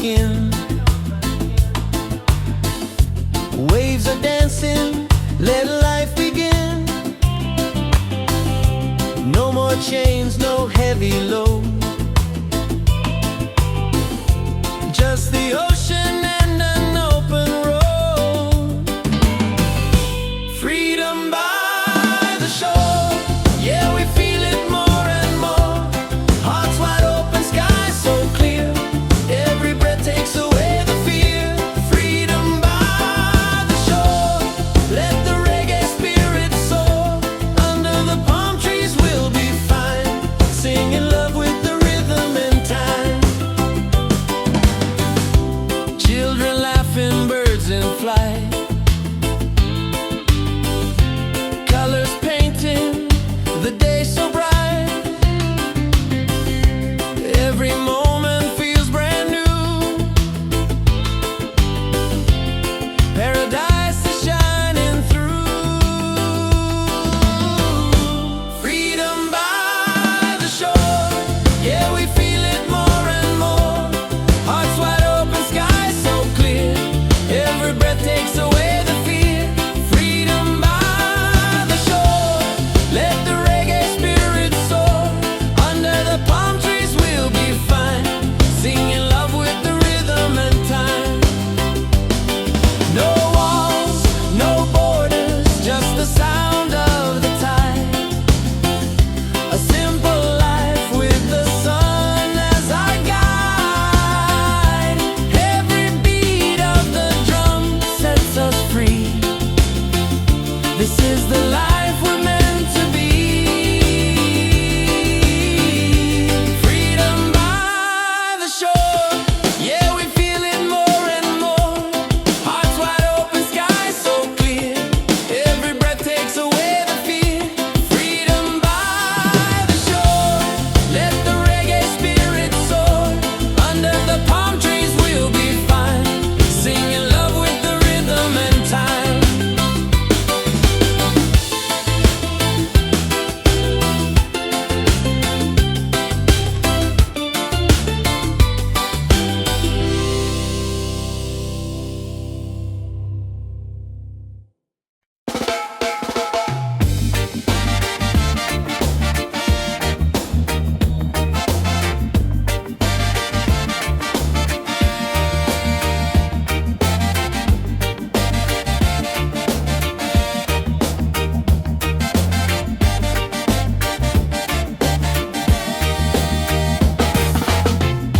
skin. Waves are dancing, let life begin. No more chains, no heavy load. Just the ocean and an open road. Freedom by the shore. Yeah, we feel it more and more. Hearts wide open, sky so clear. Every breath takes away the fear. Freedom by the shore. Let the reggae spirit soar. Under the palm trees we'll be fine, singing love with the rhythm and time. Children laughing, birds in flight. Colors painting the day so bright. Every moment feels brand new. Paradise is shining through. Freedom by the shore. Yeah, we feel it more and more. Hearts wide open, sky so clear. Every breath takes away the fear. Freedom by the shore. Let the reggae spirit soar. Under the palm trees we'll be fine, singing love with the rhythm and time. No walls, no borders, just the sound of the tide. A simple life with the sun as our guide. Every beat of the drum sets us free. This is the life we're meant to be. Freedom by the shore. Yeah, we feel it more and more. Hearts wide open, sky so clear. Every breath takes away the fear. Freedom by the shore. Let the reggae spirit soar. Under the palm trees we'll be fine, singing love with the rhythm and time.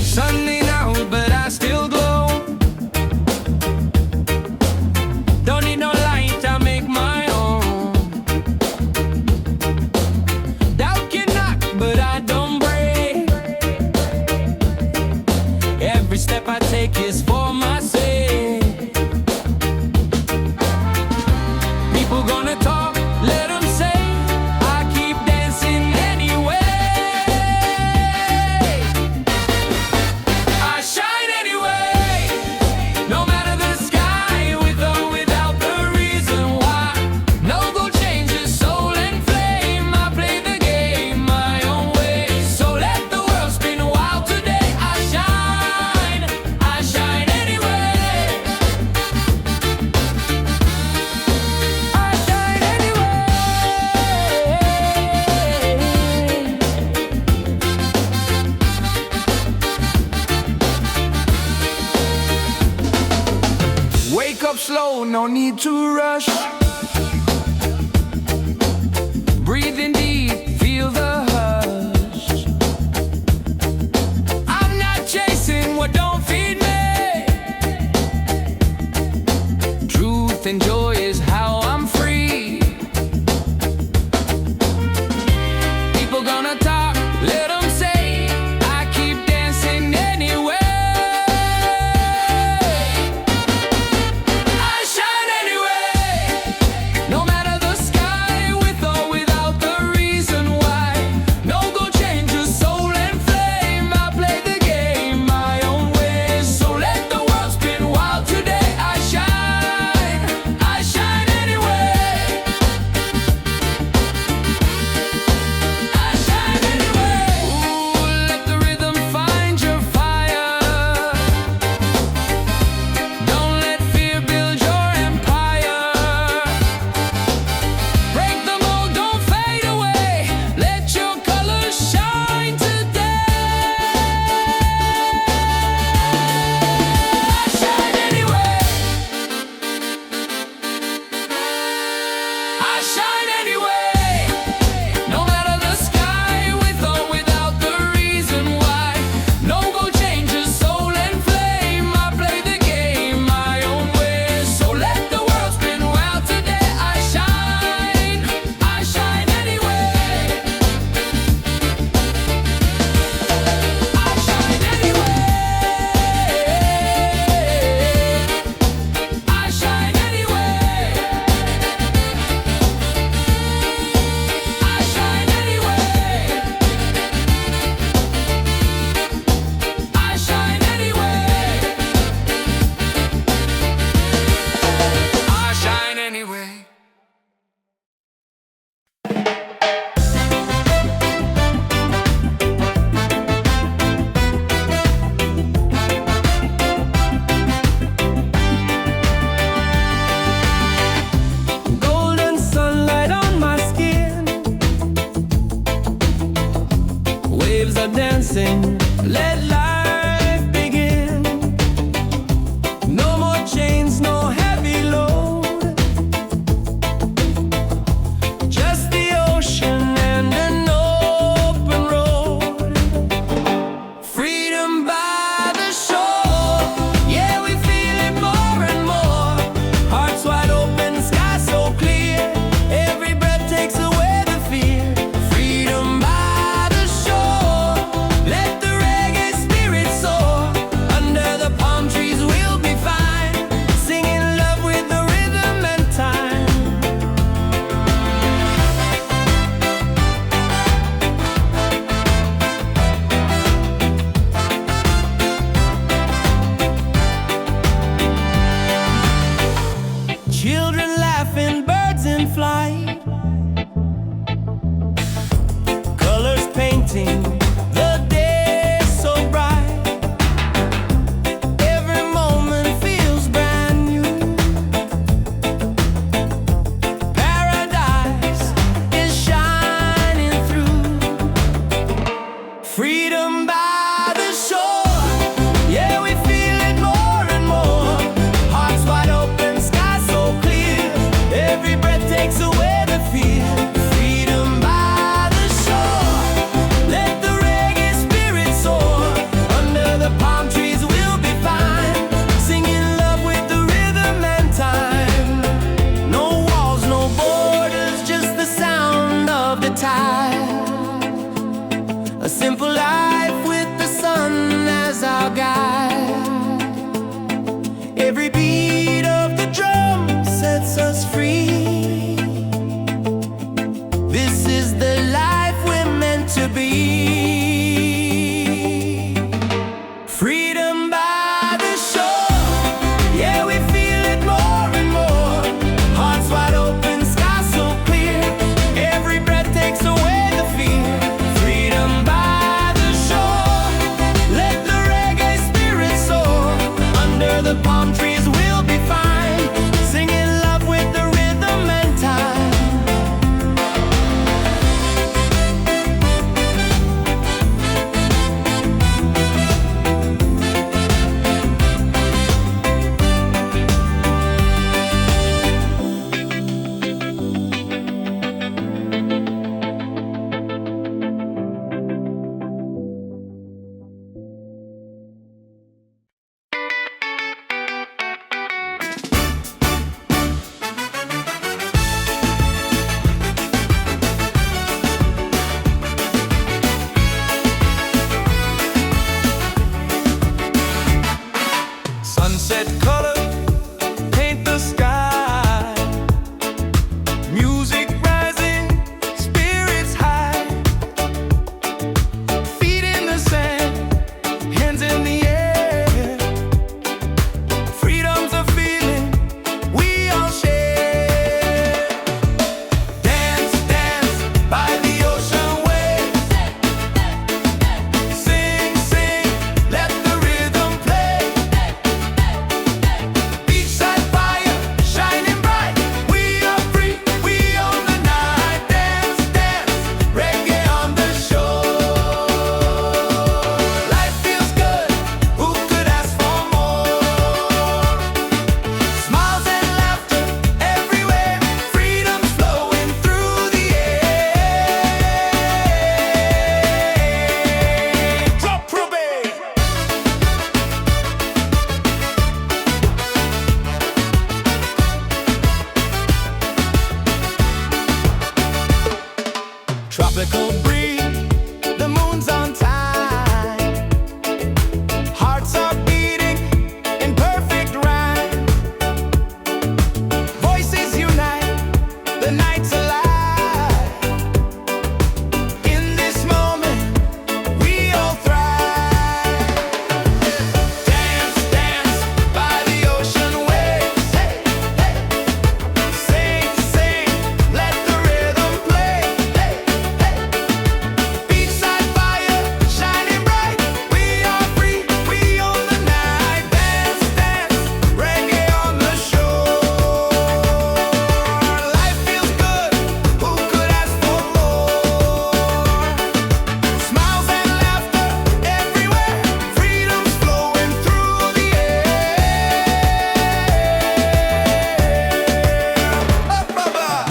Sunny now, but I still glow. Don't need no light, I make my own. Doubt can knock, but I don't break. Every step I take is for my sake. People gonna talk, let them say. I keep dancing anyway. I shine anyway. No matter the sky, with or without the reason why. No gold changes, soul and flame. I play the game my own way. So let the world spin wild today. I shine anyway. I shine anyway. Wake up slow, no need to rush. Breathe in deep, feel the hush. I'm not chasing what don't feed me. Truth and joy is how I'm free. People gonna talk, let them say. I keep dancing anyway. I shine anyway. No matter the sky, with or without the reason why. No gold changes, soul and flame. I play the game my own way. So let the world spin wild today. I shine let color paint the sky. Music rising, spirits high. Feet in the sand, hands in the air. Freedom's a feeling we all share. Dance, dance by the ocean waves. Sing, sing, let the rhythm play. Beachside fire, shining bright. We are free, we own the night. Dance, dance, reggae on the shore. Life feels good, who could ask for more? Smiles and laughter everywhere. Freedom's flowing through the air. Drop probate. Tropical breeze, the moon's on time. Hearts are beating in perfect rhyme. Voices unite, the night's alive. In this moment, we all thrive. Dance, dance by the ocean waves. Hey, hey. Sing, sing, let the rhythm play. Hey, hey. Beachside fire, shining bright. We are free, we own the night. Dance, dance, reggae on the shore. Life feels good, who could ask for more? Smiles and laughter everywhere. Freedom's flowing through the air. Up above.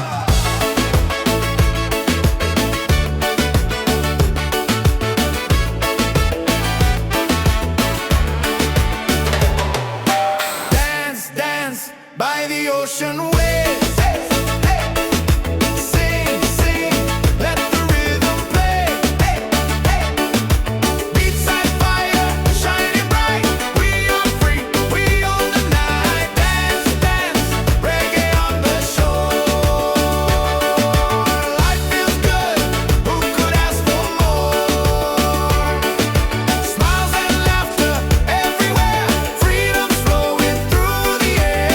Dance, dance by the ocean waves. Hey, hey. Sing, sing, let the rhythm play. Hey, hey. Beachside fire, shining bright. We are free, we own the night. Dance, dance, reggae on the shore. Life feels good, who could ask for more? Smiles and laughter everywhere. Freedom's flowing through the air.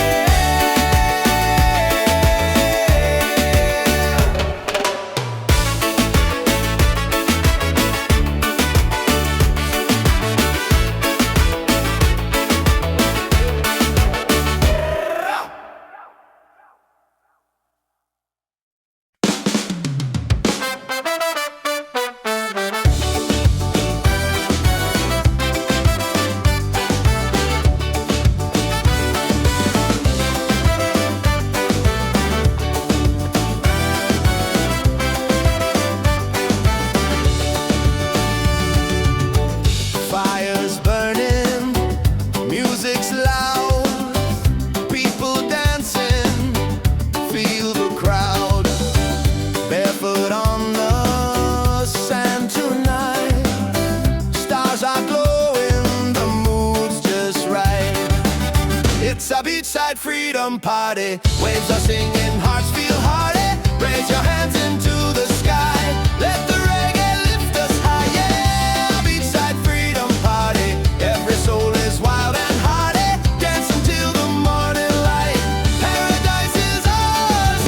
Fire's burning, music's loud, people dancing, feel the crowd. Barefoot on the sand tonight, stars are glowing, the mood's just right. It's a beachside freedom party, waves are singing, hearts feel hearty. Raise your hands into the sky, let the reggae lift us high. Yeah, beachside freedom party, every soul is wild and hearty. Dance until the morning light, paradise is ours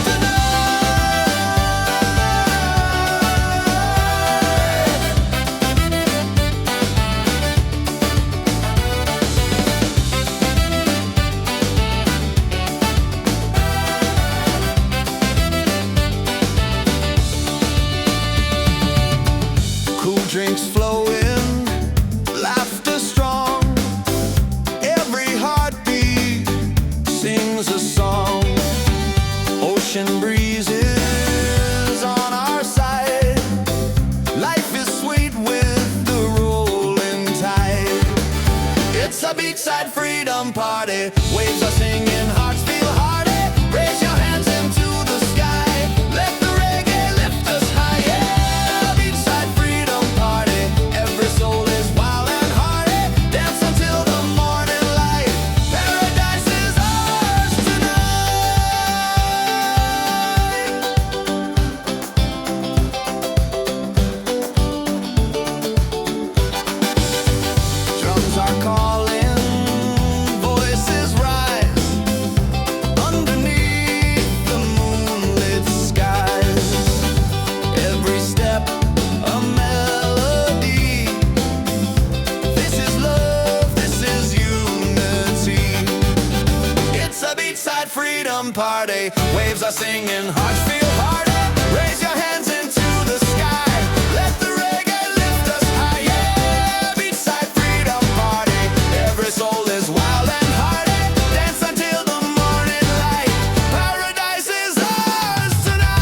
Cool drinks flowing, laughter strong. Every heartbeat sings a song. Ocean breezes on our side. Life is sweet with the rolling tide. It's a beachside freedom party. Waves are singing, hearts feel hearty. Raise your hands into the sky. Let the reggae lift us high. Yeah, beachside freedom party. Every soul is wild and hearty. Dance until the morning light. freedom party. Waves are singing, hearts feel harder. Raise your hands into the sky. Let the reggae lift us high. Yeah, beachside freedom party. Every soul is wild and hearty. Dance until the morning light. Paradise is ours tonight.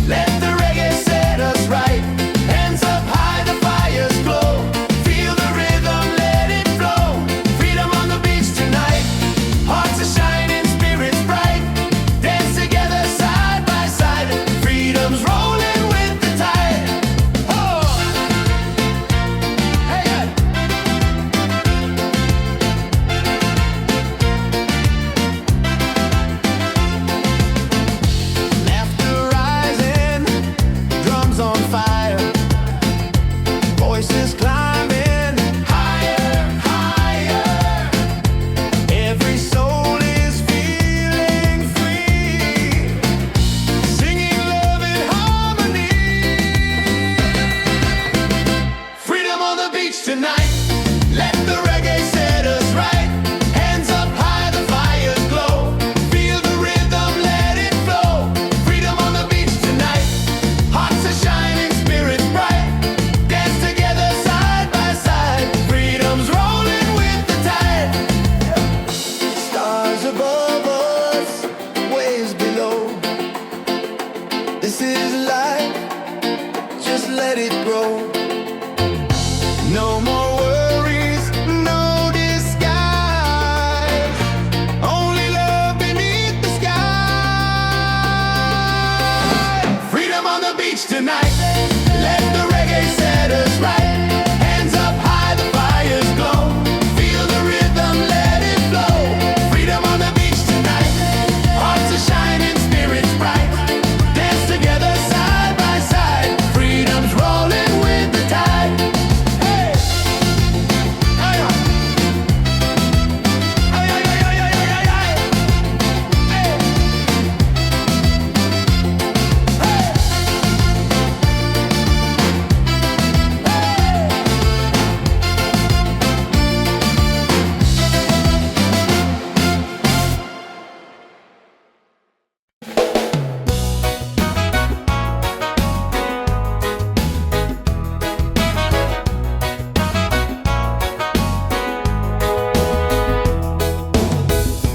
Let the reggae set us right. Hands up high, the fires glow. Feel the rhythm, let it flow. Freedom on the beach tonight. Hearts are shining, spirits bright. Dance together side by side. Freedom's rolling with the tide. Oh! Hey, hey. On fire, voices climbing higher, higher. Every soul is feeling free, singing love in harmony. Freedom on the beach tonight. Let the reggae set us right. Hands up high, the fires glow. Feel the rhythm, let it flow. Freedom on the beach tonight. Hearts are shining, spirits bright. Dance together side by side. Freedom's rolling with the tide. Stars above us, waves below. This is life, just let it grow. No more worries, no disguise. Only love beneath the sky. Freedom on the beach tonight. Let the reggae set us right. Hands up high, the fires glow. Feel the rhythm, let it flow. Freedom on the beach tonight. Hearts are shining, spirits bright. Dance together side by side. Freedom's rolling with the tide. Hey! Hey! Hey! Hey! Hey! Hey! Hey! Hey! Hey!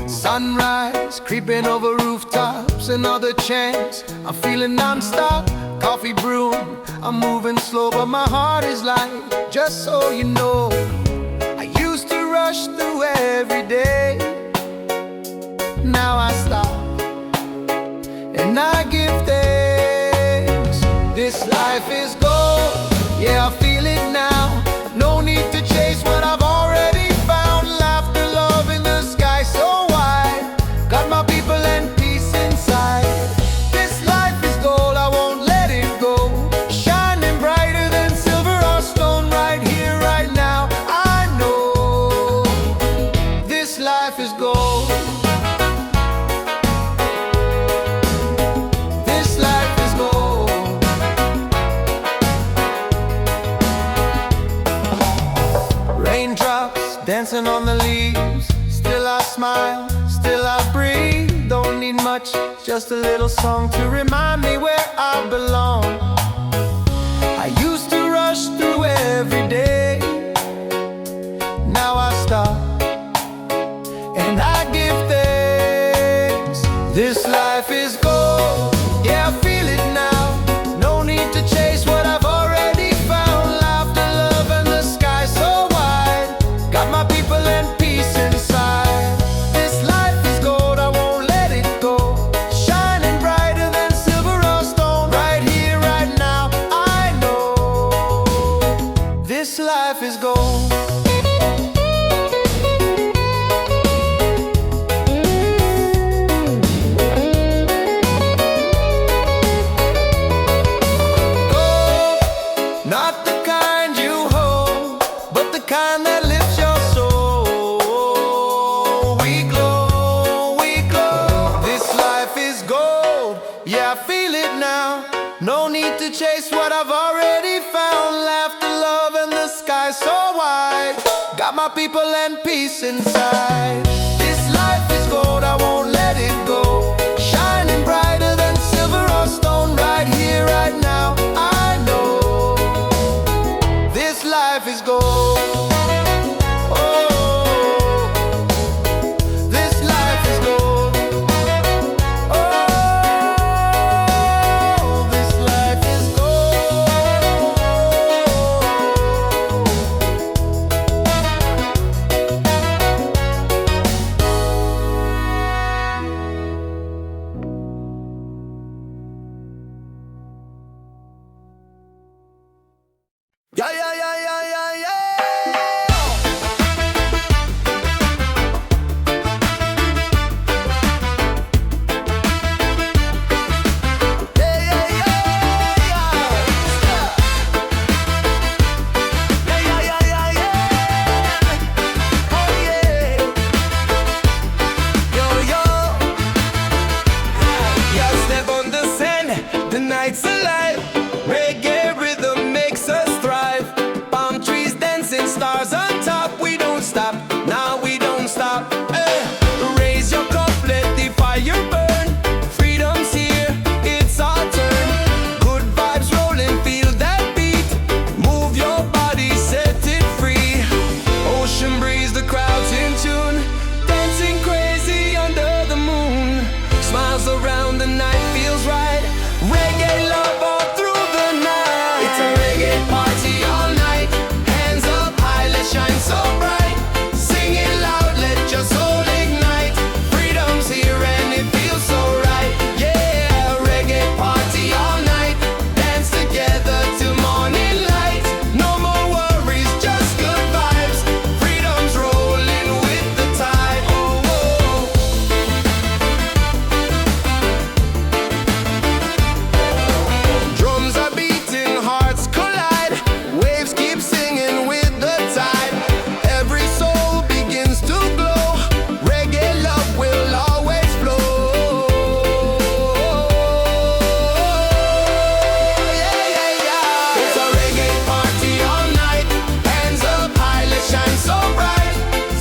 Sunrise, creeping over rooftops, another chance. I'm feeling non-stop, coffee brewing. I'm moving slow, but my heart is light. Just so you know, I used to rush through every day. Now I stop, and I give thanks. This life is gold, yeah, I feel it now. No need to chase what I've already found. Laughter, love in the sky so wide. Got my people and peace inside. This life is gold, I won't let it go. Shining brighter than silver or stone. Right here, right now, I know this life is gold. This life is gold. Raindrops dancing on the leaves. Still I smile, still I breathe. Don't need much, just a little song to remind me where I belong. I used to life is gold. Not the kind you hold, but the kind that lifts your soul. We glow, we glow. This life is gold, yeah, I feel it now. No need to chase what I've already found. Laughter, love, and the sky so wide. Got my people and peace inside. This life is gold, I won't let it go. Shining brighter than silver or stone. Right here, right now, I know this life is gold. Oh, this life is gold. Oh, this life is gold. Yeah, yeah, yeah, yeah, yeah, yeah. Yeah, yeah, yeah, yeah. Yeah, yeah, yeah, yeah, yeah. Oh, yeah. Yo, yo. Yeah, step on the sand, the night's alive. Reggae rhythm makes us thrive. Palm trees dancing, stars on top. We don't stop, now we don't stop. Raise your cup, let the fire burn. Freedom's here, it's our turn. Good vibes rolling, feel that beat. Move your body, set it free. Ocean breeze, the crowd's in tune. Dancing crazy under the moon. Smiles around, the night feels right. Reggae love all through the night. It's a reggae party all night. Hands up high, let's shine so bright. Sing it loud, let your soul ignite. Freedom's here and it feels so right. Yeah, reggae party all night. Dance together till morning light. No more worries, just good vibes. Freedom's rolling with the tide. Oh, oh. Drums are beating, hearts collide. Waves keep singing with the tide. Every soul begins to glow. Reggae love will always flow. Yeah, yeah, yeah. It's a reggae party all night. Hands up high, let's shine so bright.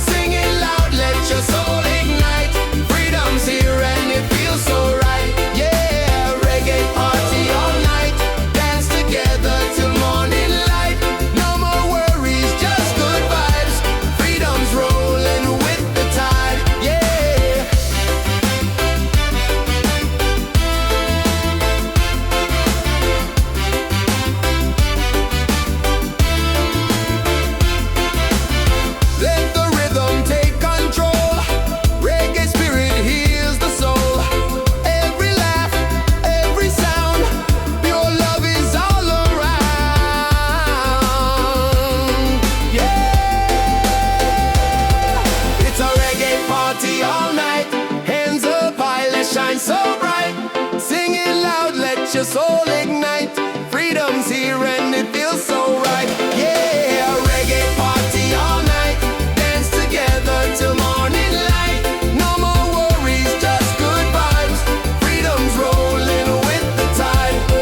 Sing it loud, let your soul ignite. Freedom's here and it feels so right. Yeah, reggae party all night. Dance together till morning light. No more worries, just good vibes. Freedom's rolling with the tide. Yeah. Let the rhythm take control. Reggae spirit heals the soul. Every laugh, every sound, pure love is all around. Yeah, it's a reggae party all night. Hands up high, let's shine so bright. Sing it loud, let your soul ignite. Freedom's here and it feels so right. Yeah, reggae party all night. Dance together till morning light. No more worries, just good vibes. Freedom's rolling with the tide. Oh.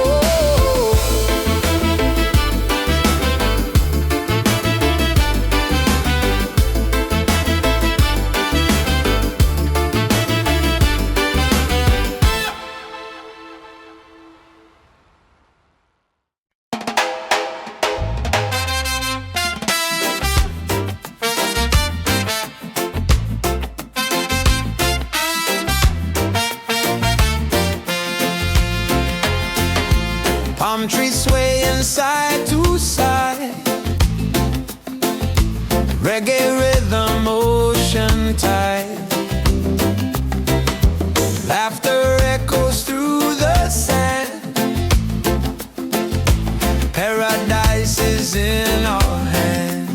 Palm trees swaying side to side. Reggae rhythm, ocean tide. Laughter echoes through the sand. Paradise is in our hands.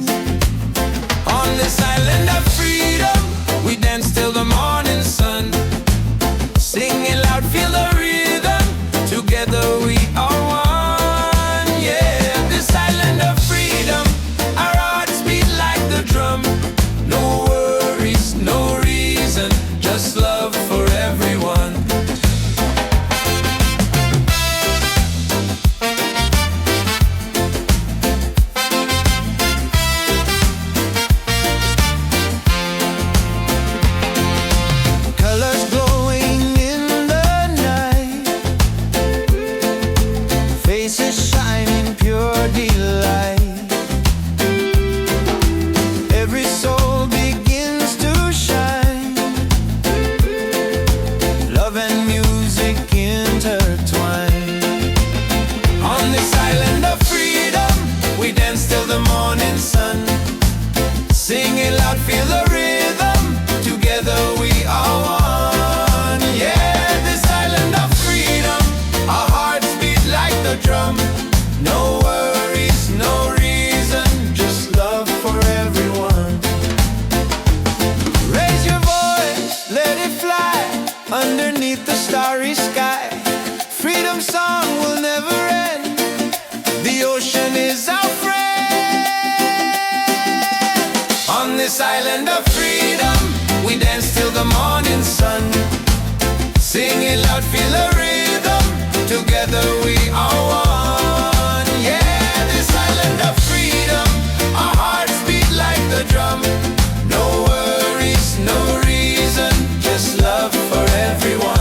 faces shine in pure delight. Every soul begins to shine. Love and music intertwine. On this island of freedom, we dance till the morning sun. Sing it loud, feel the rhythm. Together we are one. Yeah, this island of freedom, our hearts beat like the drum. No worries, no reason, just love for everyone. Raise your voice, let it fly underneath the starry sky. Freedom song will never end. The ocean is our friend. On this island of freedom, we dance till the morning sun. Sing it loud, feel the rhythm. Together we are one. Yeah, this island of freedom, our hearts beat like the drum. No worries, no reason, just love for everyone.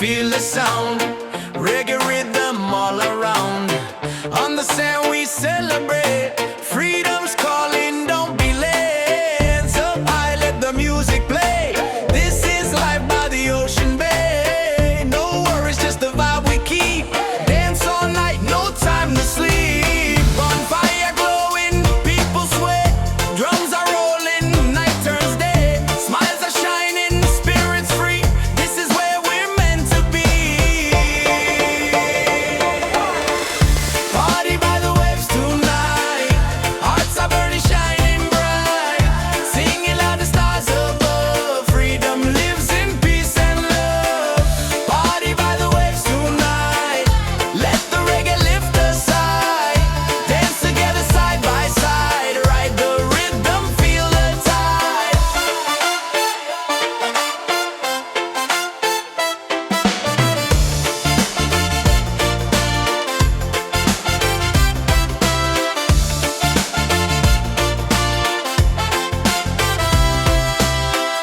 Feel the sound, reggae rhythm all around. On the sand we celebrate, freedom's calling, don't be late. Hands up high, let the music play. This is life by the ocean bay. No worries, just the vibe we keep. Dance all night, no time to sleep. Bonfire glowing, people sweat. Drums are rolling, night turns day. Smiles are shining, spirits free. This is where we're meant to be. Party by the waves tonight. Hearts are burning, shining bright. Singing loud, the stars above. Freedom lives in peace and love. Party by the waves tonight. Let the reggae lift us high. Dance together side by side. Ride the rhythm, feel the tide.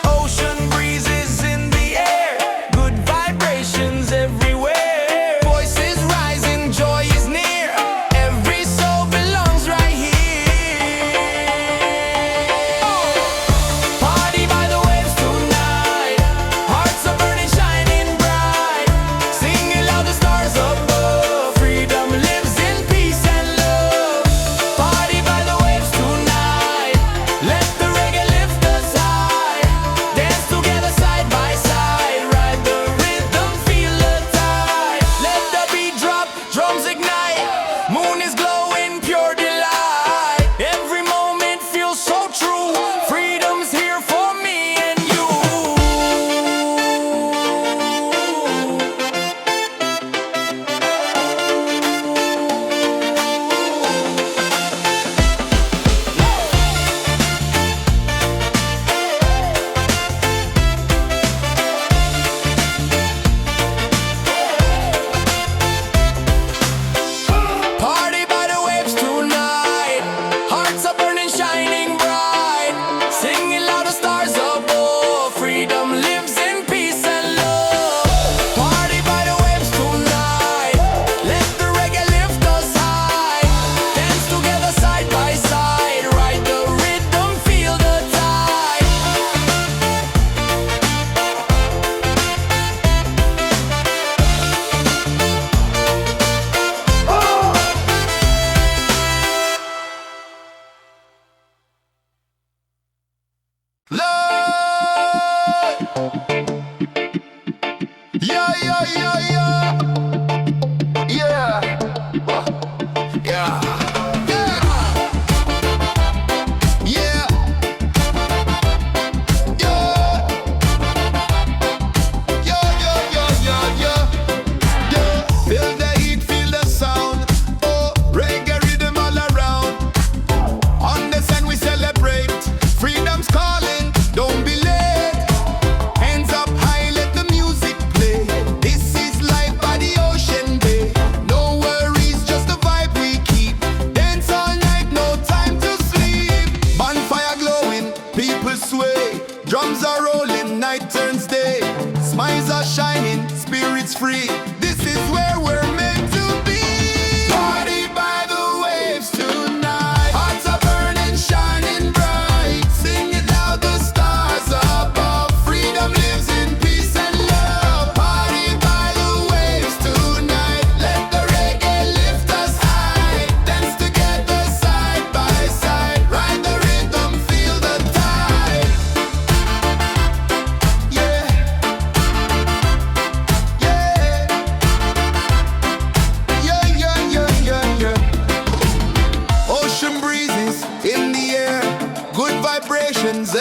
Ocean breezes in the air, good vibrations everywhere. Voices rising, joy is near. Every soul belongs right here. Party by the waves tonight. Hearts are burning, shining bright. Singing loud, the stars above. Freedom lives in peace and love. Party by the waves tonight. Let the reggae lift us high. Dance together side by side. Ride the rhythm, feel the tide. Let the beat drop, drums ignite. Moon is glowing, pure delight. Every moment feels so true. Freedom's here for me and you. Party by the waves tonight. Hearts are burning, shining bright. Singing loud, the stars above. Freedom lives in peace and love. Party by the waves tonight. Let the reggae lift us high. Dance together side by side. Ride the rhythm, feel the tide. Lord, yeah, yeah, yeah, yeah, yeah, yeah, yeah, yeah, yeah, yeah, yeah, yeah, yeah. Feel the heat, feel the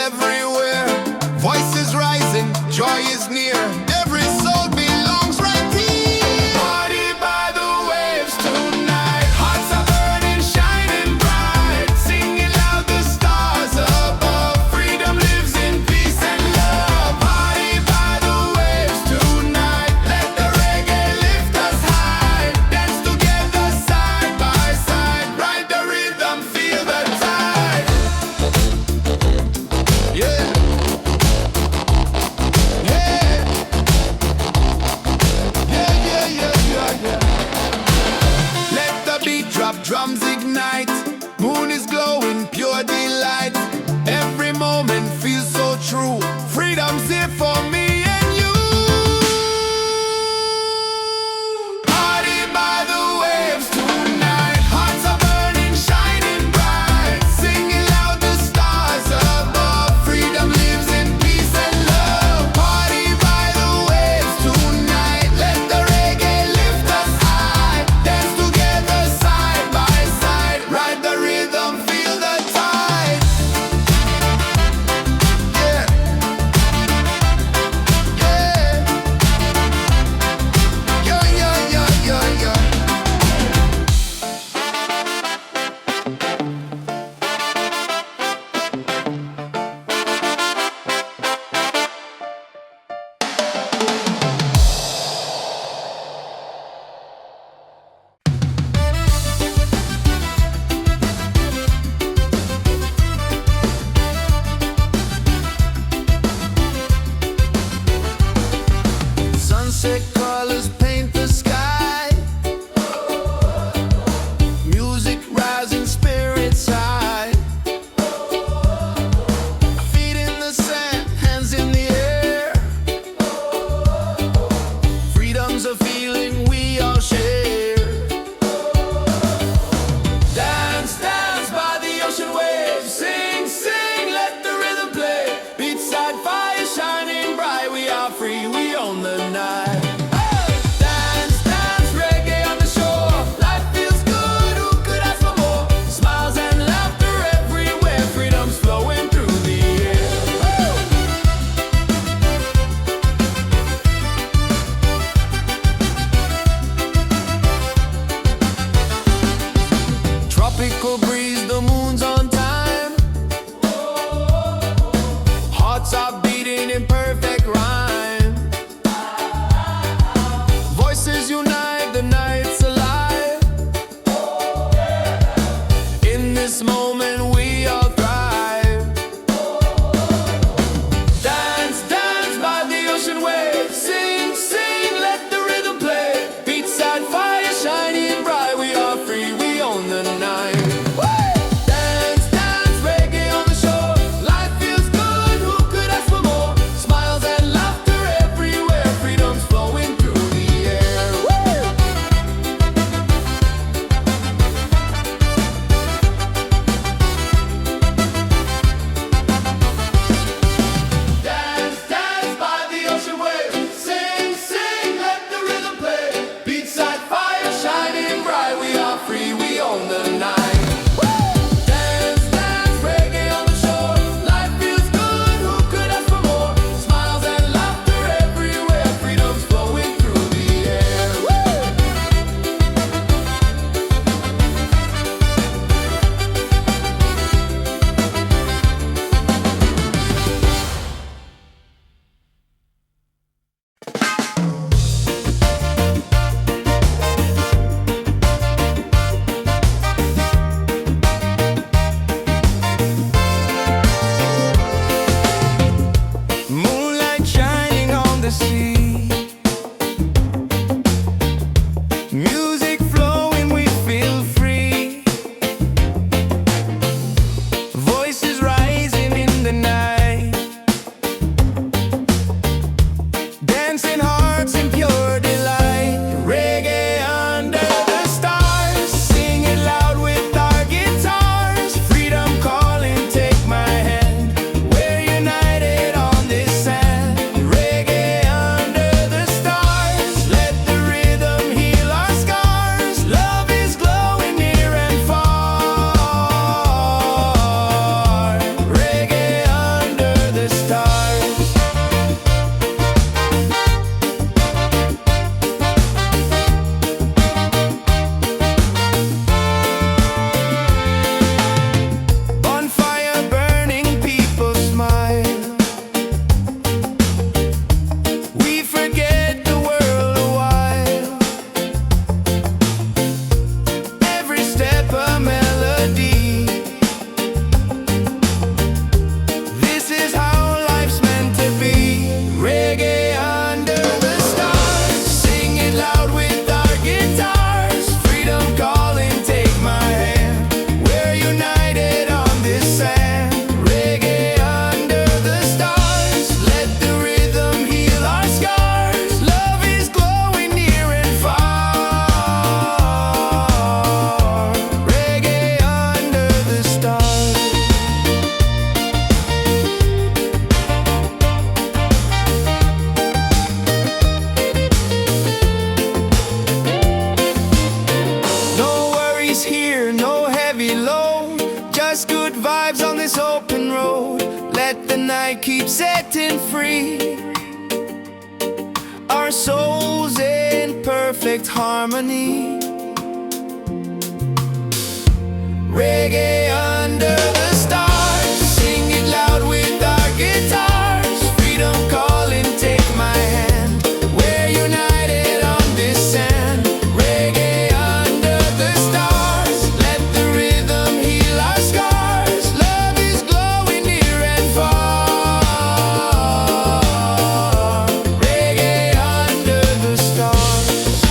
everywhere. Voices rising, joy is near. Every soul belongs right here. Party by the waves tonight. Hearts are burning, shining bright. Singing loud, the stars above. Freedom lives in peace and love. Party by the waves tonight. Let the reggae lift us high. Dance together side by side. Ride the rhythm, feel the tide. Yeah. feeling free, our souls in perfect harmony. Reggae under the stars, sing it loud with our guitars. Freedom calling, take my hand. We're united on this sand. Reggae under the stars, let the rhythm heal our scars. Love is glowing near and far. Reggae under the stars.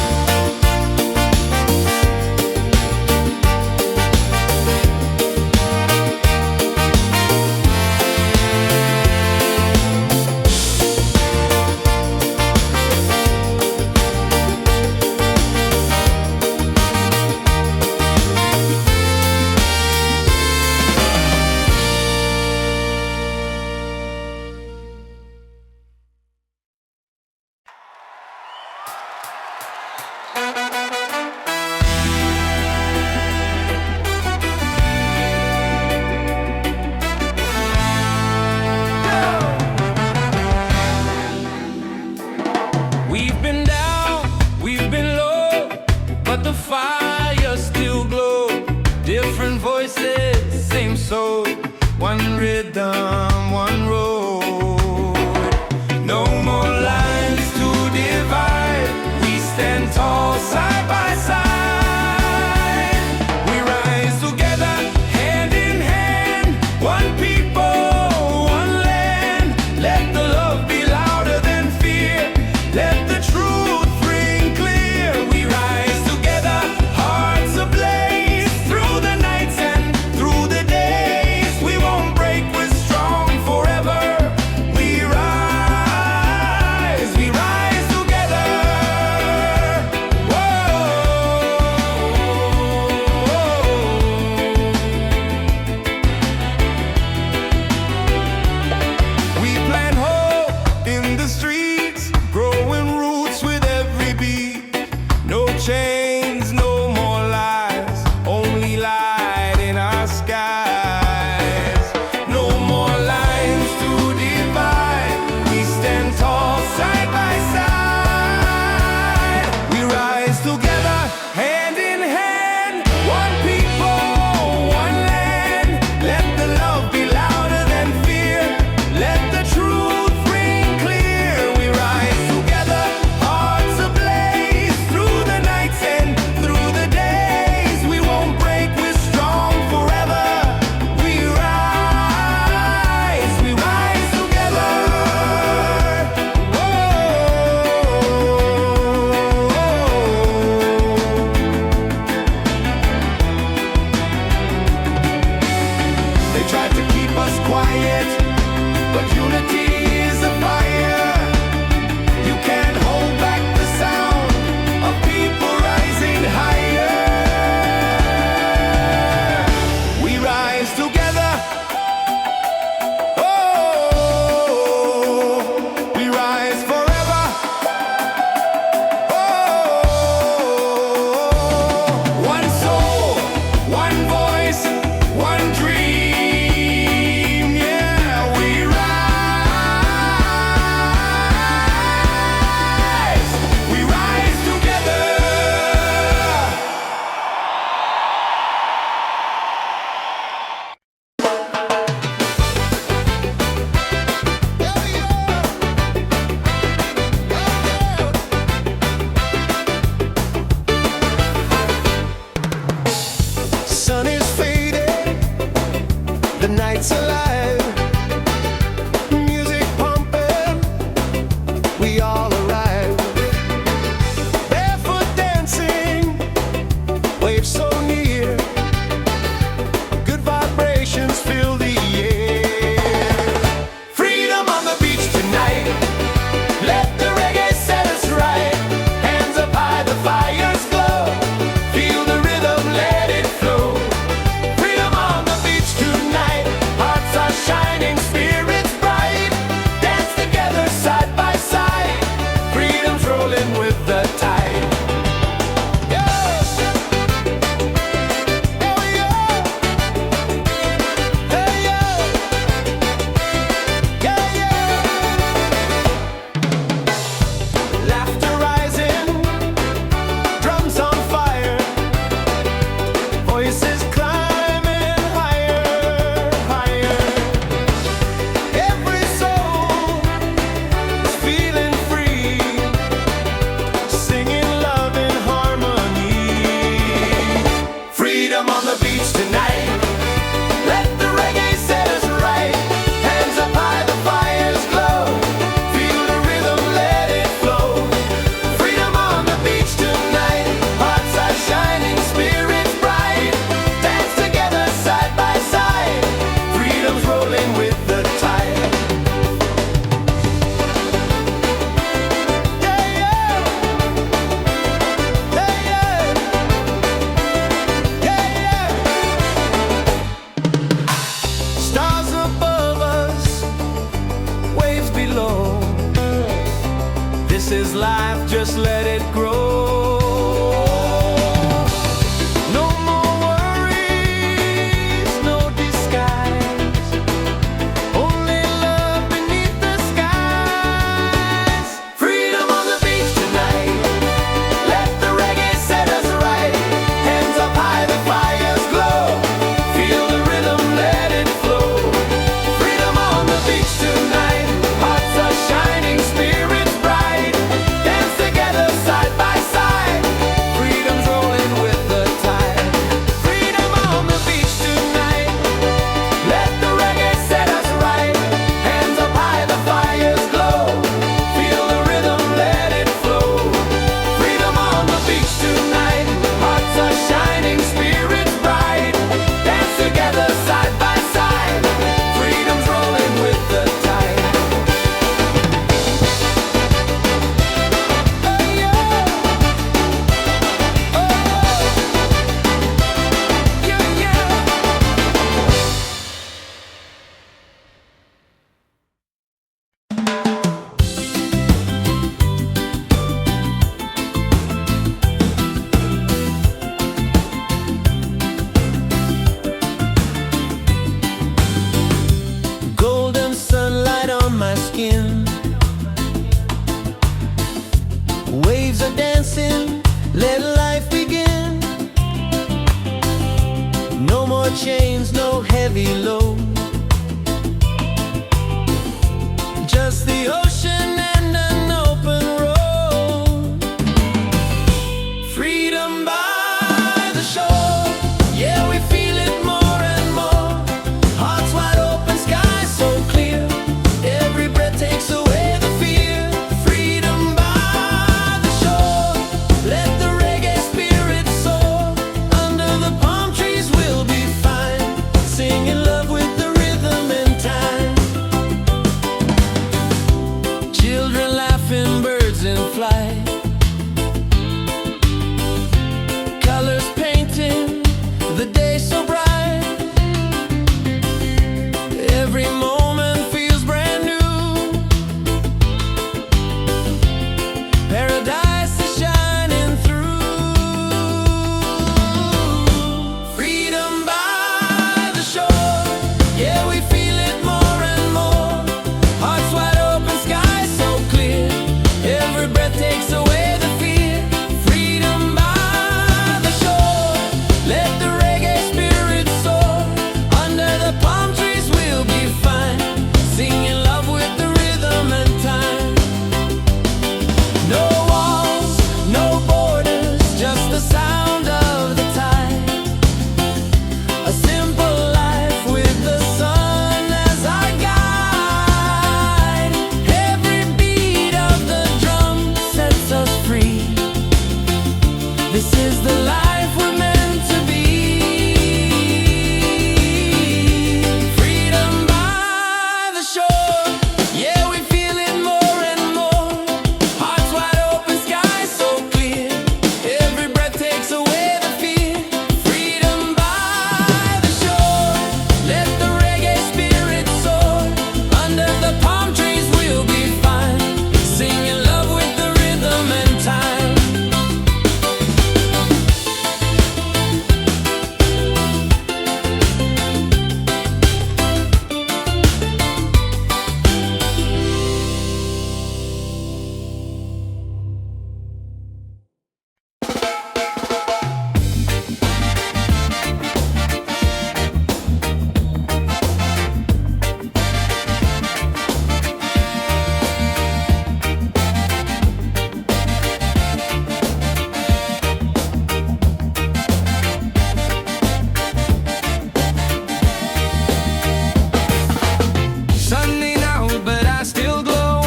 We've been down, we've been low, but the fire still glows. Different voices, same soul, one rhythm, one road. No more lines to divide, we stand tall side by side. We rise together, hand in hand, one people, one land. Let the love be louder than fear. Let the truth ring clear. We rise together, hearts ablaze. Through the nights and through the days, we won't break, we're strong forever. We rise together. We plant hope in the streets, growing roots with every beat. No chains, no more lies, only light in our skies. No more lines to divide, we stand tall side by side. We rise together, hand in hand, one people, one land. Let the love be louder than fear. Let the truth ring clear. We rise together, hearts ablaze. Through the nights and chains, no heavy load. Just the ocean and an open road. Freedom by the shore, yeah, we feel it more and more. Hearts wide open, sky so clear. Every breath takes away the fear. Freedom by the shore, let the reggae spirit soar. Under the palm trees we'll be fine, singing love with the rhythm and time. Children laughing, birds in flight, colors painting the day so bright. Every moment feels brand new. Paradise is shining through. Freedom by the shore, yeah, we feel it more and more. Hearts wide open, sky so clear. Every breath takes away the fear. Freedom by the shore, let the reggae spirit soar. Under the palm trees we'll be fine, singing love with the rhythm and time. No walls, no borders, just the sound of the tide. A simple life with the sun as our guide. Every beat of the drum sets us free. This is the life we're meant to be. Freedom by the shore, yeah, we feel it more and more. Hearts wide open, sky so clear. Every breath takes away the fear. Freedom by the shore, let the reggae spirit soar. Under the palm trees we'll be fine, singing love with the rhythm and time. Sunday now, but I still glow.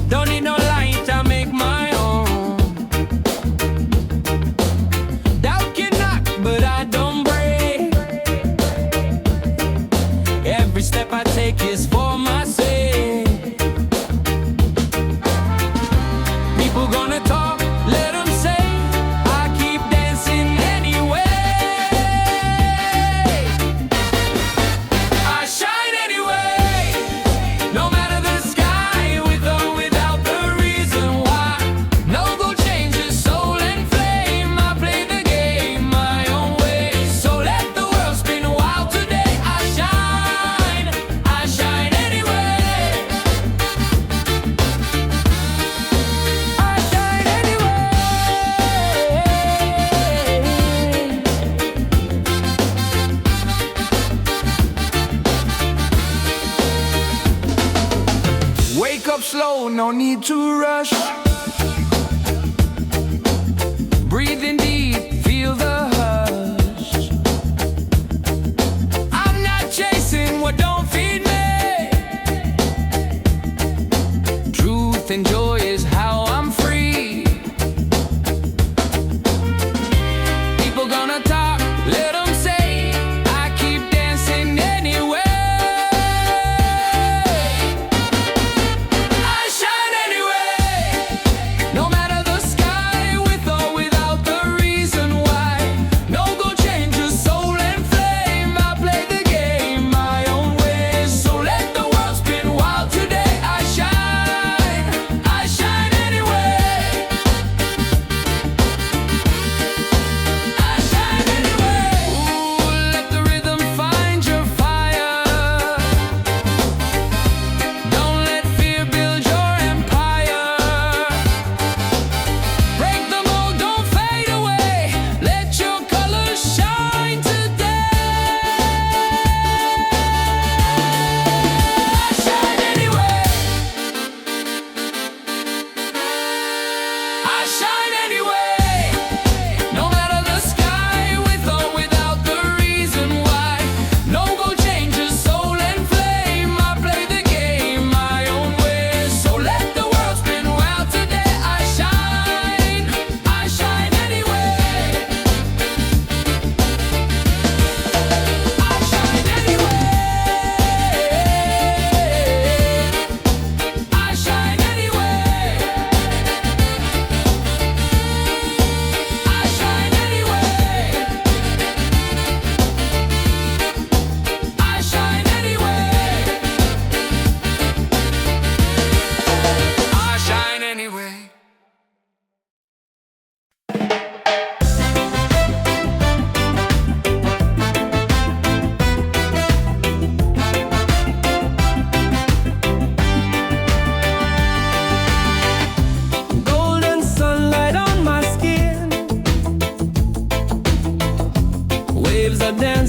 Don't need no light, I make my own. Doubt can knock, but I don't break. Every step I take is for my sake. People gonna talk, let them say. I keep dancing anyway. I shine anyway, no matter the sky, with or without the reason why. No gold changes soul and flame. I play the game my own way. So let the world spin wild today. I shine anyway. I shine anyway. Wake up slow, no need to rush. Breathe in deep, feel the hush. I'm not chasing what don't feed me. Truth and joy is how I'm free. People gonna talk, let them say. I keep dancing anyway. I shine anyway.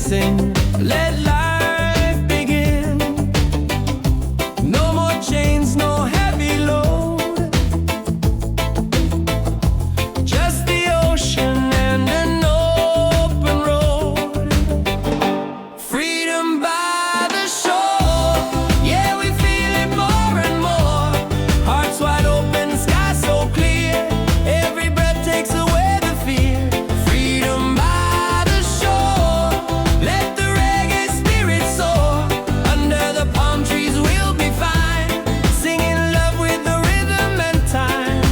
sing, let life begin. No more chains, no heavy load, just the ocean and an open road. Freedom by the shore, yeah, we feel it more and more. Hearts wide open, sky so clear, every breath takes away the fear. Freedom by the shore, let the reggae spirit soar. Under the palm trees we'll be fine, singing love with the rhythm and time.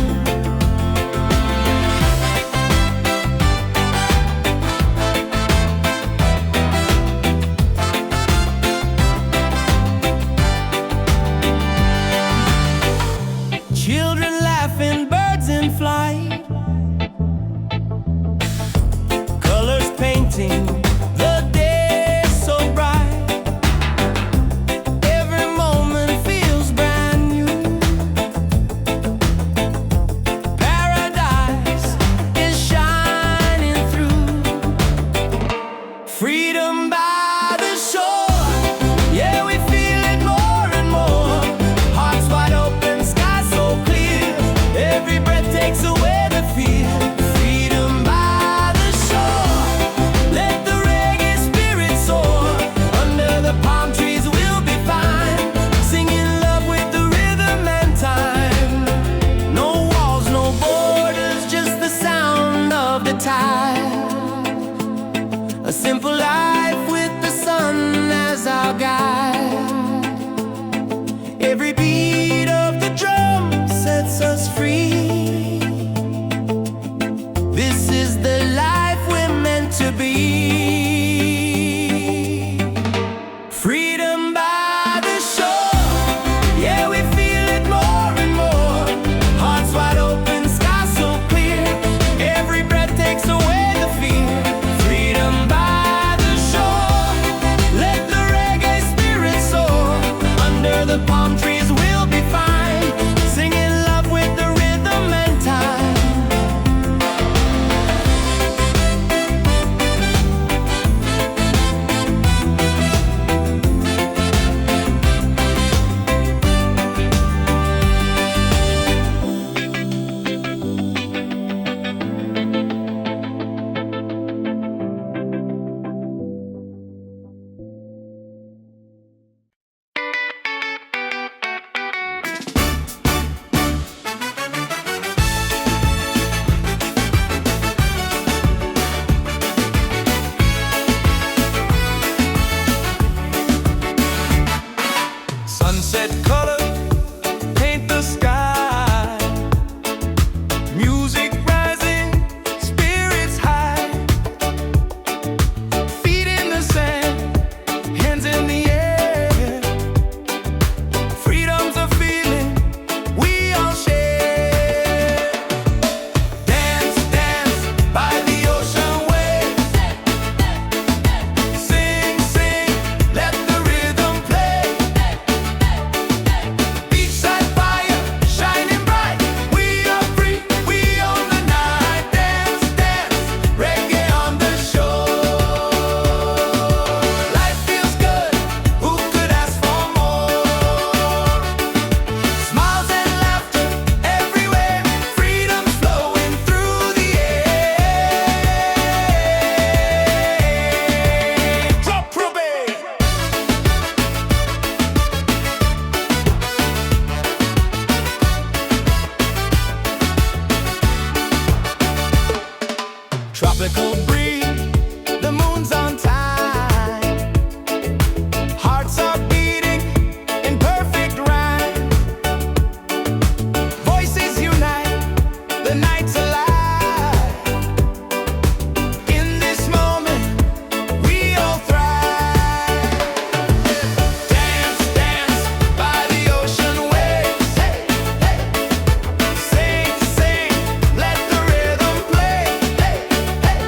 Children laughing, birds in flight, colors painting the day so bright. Every moment feels brand new. Paradise is shining through. Freedom by the shore, yeah, we feel it more and more. Hearts wide open, sky so clear, every breath takes away the fear. Freedom by the shore, let the reggae spirit soar. Under the palm trees we'll be fine, singing love with the rhythm and time. No walls, no borders, just the sound of the tide. A simple life with the sun as our guide. Every beat of the drum sets us free. This is the life we're meant to be. Freedom by the shore, yeah, we feel it more and more. Hearts wide open, sky so clear, every breath takes away the fear. Freedom by the shore, let the reggae spirit soar. Under the palm trees we'll be fine, singing love with the rhythm and time. Sunset color paint the sky, music rising, spirits high, feet in the sand, hands in the air. Freedom's a feeling we all share. Dance, dance by the ocean waves. Sing, sing, let the rhythm play. Beachside fire shining bright. We are free, we own the night. Dance, dance, reggae on the shore. Life feels good, who could ask for more? Smiles and laughter everywhere, freedom's flowing through the air. Drop Ruby! Tropical breeze, the moon's on time. Hearts are beating in perfect rhyme. Voices unite, the night's alive. In this moment, we all thrive. Dance, dance by the ocean waves. Hey, hey. Sing, sing, let the rhythm play. Hey, hey.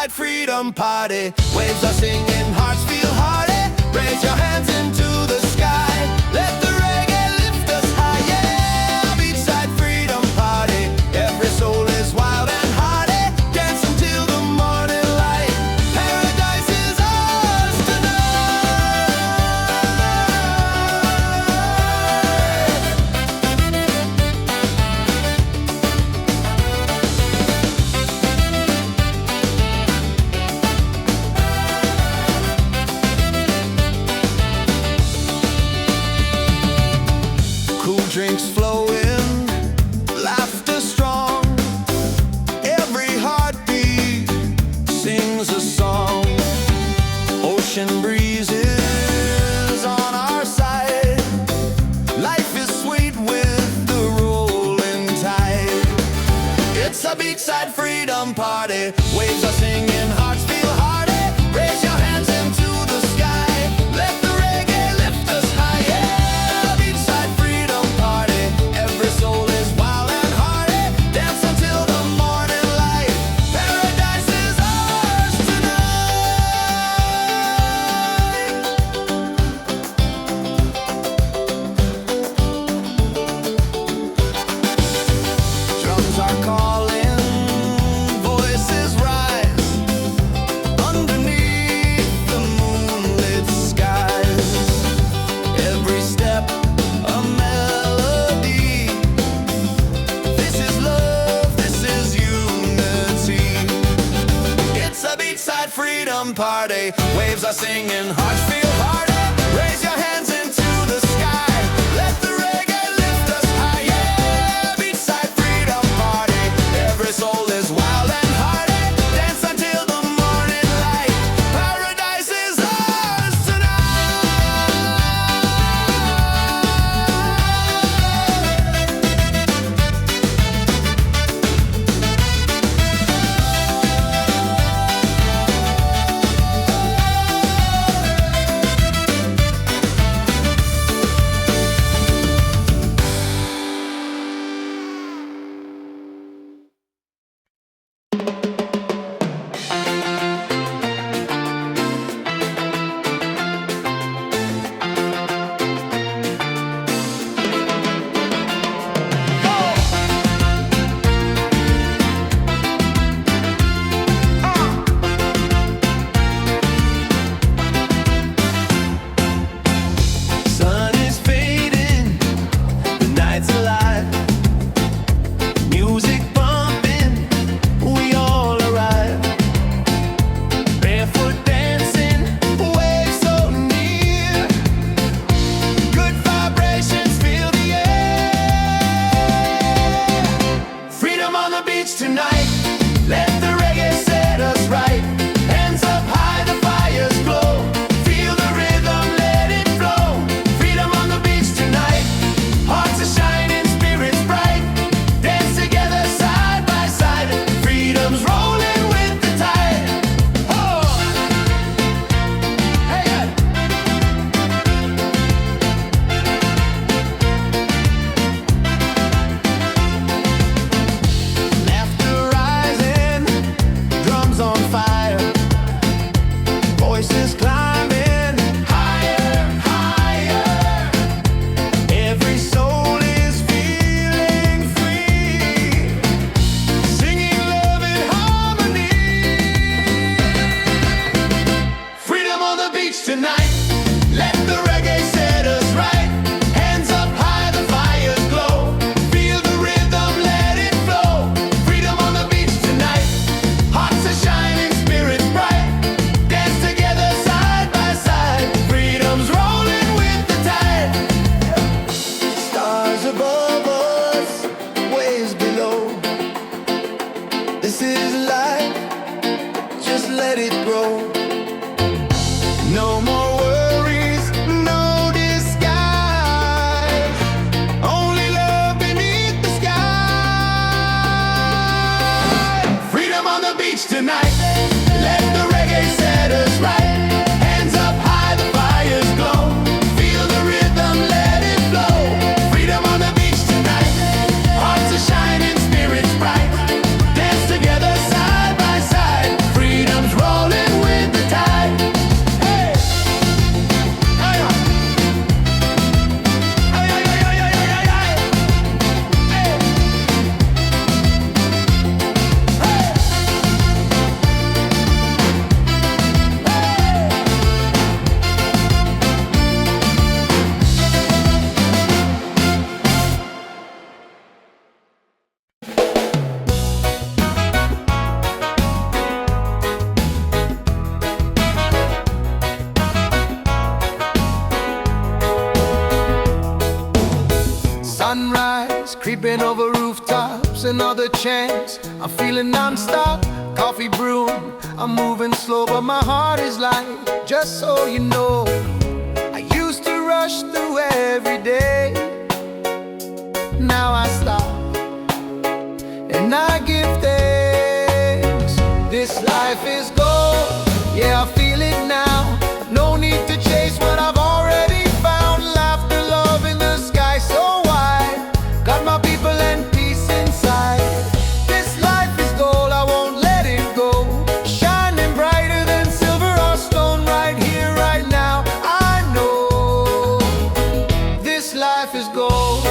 beachside freedom party. Waves are singing, hearts feel hearty. Raise your hands into the sky. Let the reggae lift us high. Yeah, beachside freedom party. Every soul is wild and hearty. Dance until the morning light. Paradise is ours drinks flowing, laughter strong. Every heartbeat sings a song. Ocean breezes on our side. Life is sweet with the rolling tide. It's a beachside freedom party. Waves are singing, hearts feel hearty. Raise your hands into the sky. Let the reggae lift us high. Yeah, beachside freedom party. Every soul is wild and hearty. Dance until the morning light. Paradise is ours tonight. Drums are calling, voices rise. Underneath the moonlit skies. Every step a melody. This is love, this is unity. It's a beachside freedom party. Waves are singing, hearts feel hearty. Raise your hands into the sky. Let the reggae lift us high. Yeah, beachside freedom party. Every soul is wild and hearty. Dance until the morning light. Paradise is ours tonight. creeping over rooftops, another chance. I'm feeling non-stop, coffee brewing. I'm moving slow, but my heart is light. Just so you know, I used to rush through every day. Now I stop and I give thanks. This life is gold, yeah, I feel it now. No need to chase what I've already found. Laughter, love in the sky so wide. Got my people and peace inside. This life is gold, I won't let it go. Shining brighter than silver or stone. Right here, right now, I know this life is gold.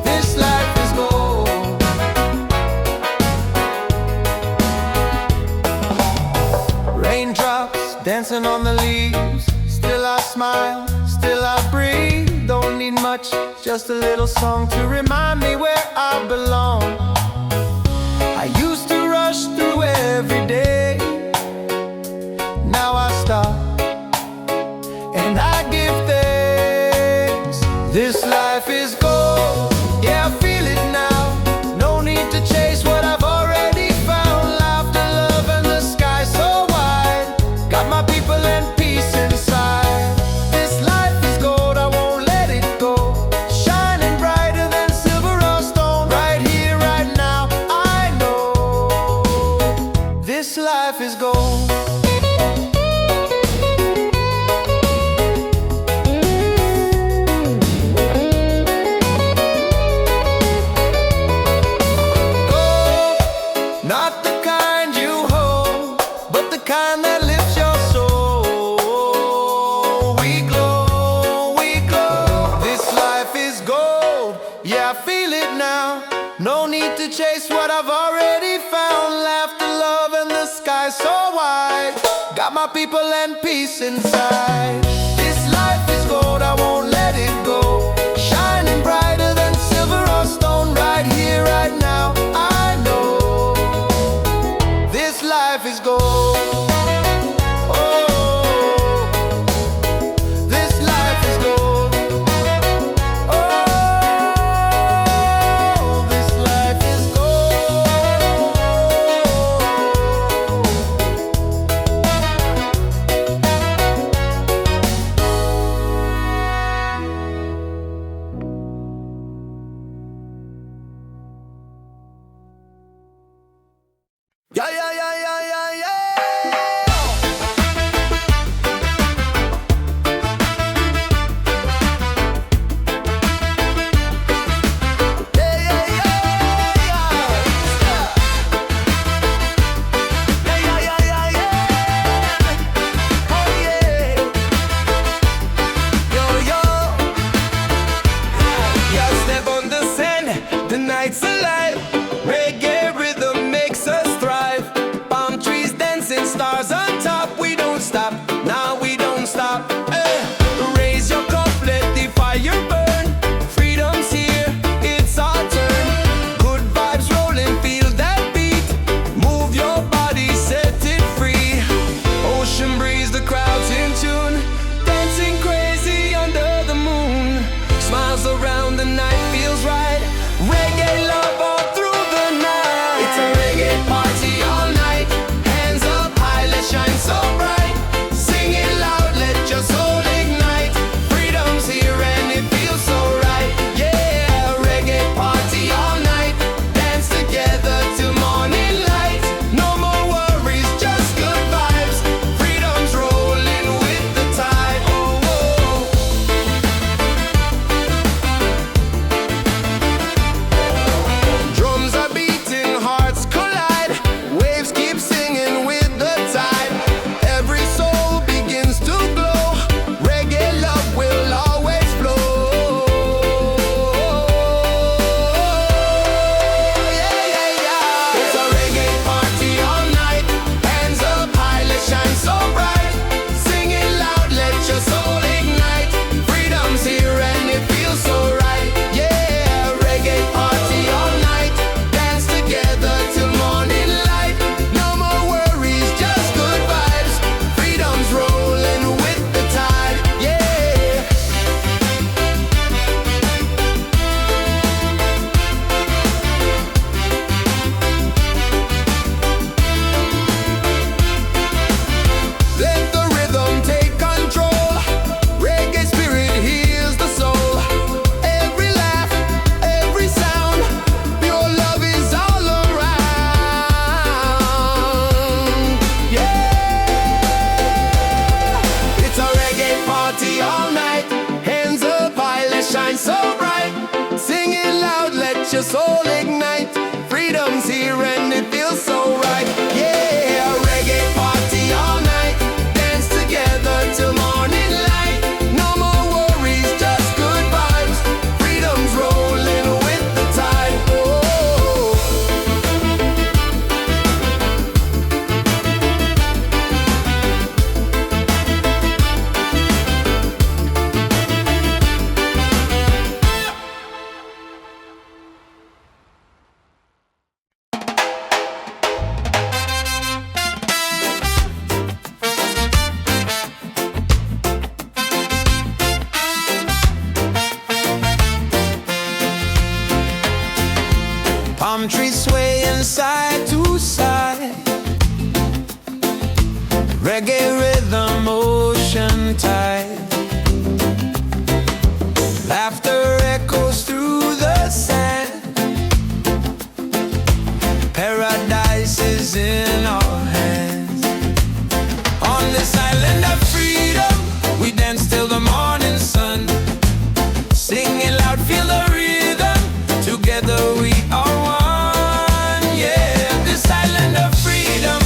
This life is gold. Raindrops dancing on the leaves. Still I smile, still I breathe. Don't need much, just a little song to remind me where I belong. I used to rush through every day. Now I stop and I give thanks. This life is gold, yeah, I feel it now. No need to chase what I've already found. Laughter, love, and the sky so wide. Got my people and peace inside. This life is gold, I won't let it go. Shining brighter than silver or stone. Right here, right now, I know this life is gold. Not the kind you hold, but the kind that lifts your soul. We glow, we glow. This life is gold, yeah, I feel it now. No need to chase what I've already found. Laughter, love, and the sky so wide. Got my people and peace inside. This life is gold, I won't let it go. Shining brighter than silver or stone. Right here, right now, I know this life is gold. Oh, this life is gold. Oh, this life is gold. rhythm, ocean tide. Laughter echoes through the sand. Paradise is in our hands. On this island of freedom, we dance till the morning sun. Singing loud, feel the rhythm. Together we are one. Yeah, this island of freedom,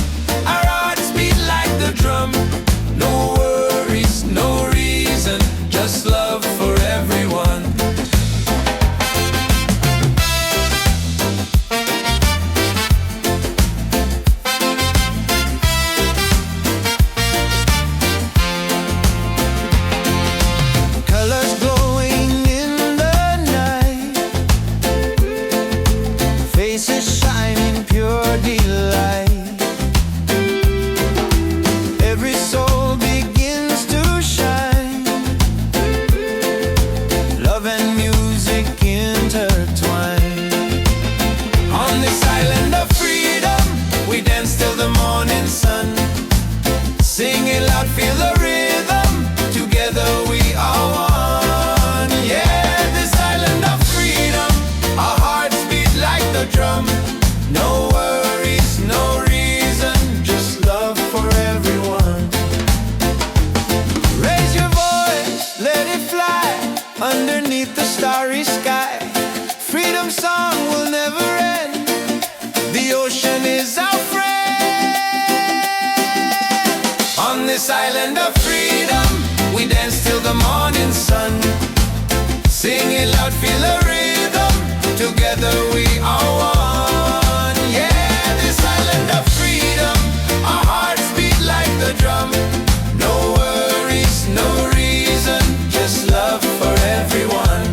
our hearts beat like the drum. No worries, no reason, just love for everyone. Colors glowing in the night, faces shining pure delight. Every soul begins to shine. Love and music intertwine. On this island of freedom, we dance till the morning sun. Sing it loud, feel the rhythm. Together we are one. Yeah, this island of freedom, our hearts beat like the drum. No worries, no reason, just love for everyone. Raise your voice, let it fly underneath the starry sky. Freedom song will never end. The ocean is our friend. On this island of freedom, we dance till the morning sun. Sing it loud, feel the rhythm. Together we are one. Yeah, this island of freedom, our hearts beat like the drum. No worries, no reason, just love for everyone.